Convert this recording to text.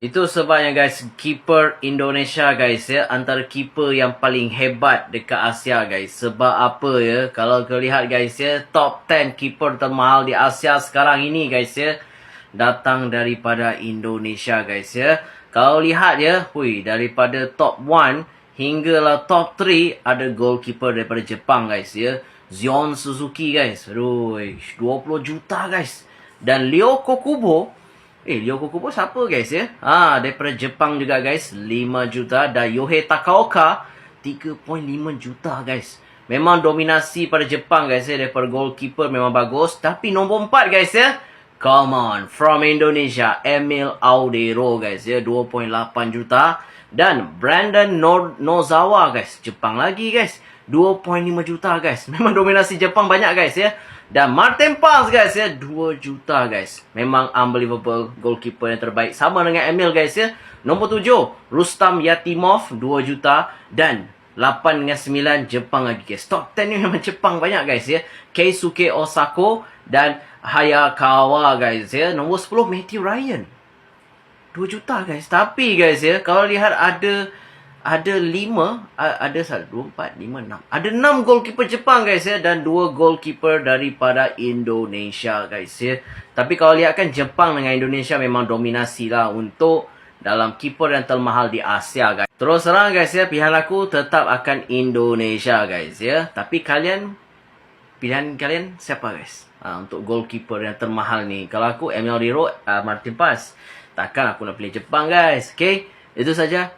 Itu sebabnya guys, keeper Indonesia guys ya, antara keeper yang paling hebat dekat Asia guys. Sebab apa ya, kalau kau lihat guys ya, top 10 keeper termahal di Asia sekarang ini guys ya, datang daripada Indonesia guys ya. Kalau lihat ya, daripada top 1 hinggalah top 3 ada goalkeeper daripada Jepang guys ya. Zion Suzuki guys, aduh, 20 juta guys. Dan Ryo Kokubo, Ryo Kokubo siapa guys ya? Daripada Jepang juga guys, 5 juta. Dan Yohei Takaoka, 3.5 juta guys. Memang dominasi pada Jepang guys ya, daripada goalkeeper memang bagus. Tapi nombor 4 guys ya, come on, from Indonesia, Emil Audero guys ya, 2.8 juta. Dan Brandon Nozawa guys, Jepang lagi guys, 2.5 juta guys. Memang dominasi Jepang banyak guys ya. Dan Martin Paz guys ya, 2 juta guys. Memang unbelievable goalkeeper yang terbaik. Sama dengan Emil guys ya. Nombor 7, Rustam Yatimov, 2 juta. Dan 8 dengan 9, Jepang lagi guys. Top 10 ni memang Jepang banyak guys ya. Keisuke Osako dan Hayakawa guys ya. Nombor 10, Matthew Ryan, 2 juta guys. Tapi guys ya, kalau lihat ada 5, ada 1, 2, 4, 5, 6. Ada 6 goalkeeper Jepang guys ya, dan 2 goalkeeper daripada Indonesia guys ya. Tapi kalau lihat kan, Jepang dengan Indonesia memang dominasi lah untuk dalam keeper yang termahal di Asia guys. Terus terang guys ya, pilihan aku tetap akan Indonesia guys ya. Tapi pilihan kalian siapa guys? Untuk goalkeeper yang termahal ni. Kalau aku, Emil Audero, Martin Paz. Takkan aku nak pilih Jepang guys. Okay, itu saja.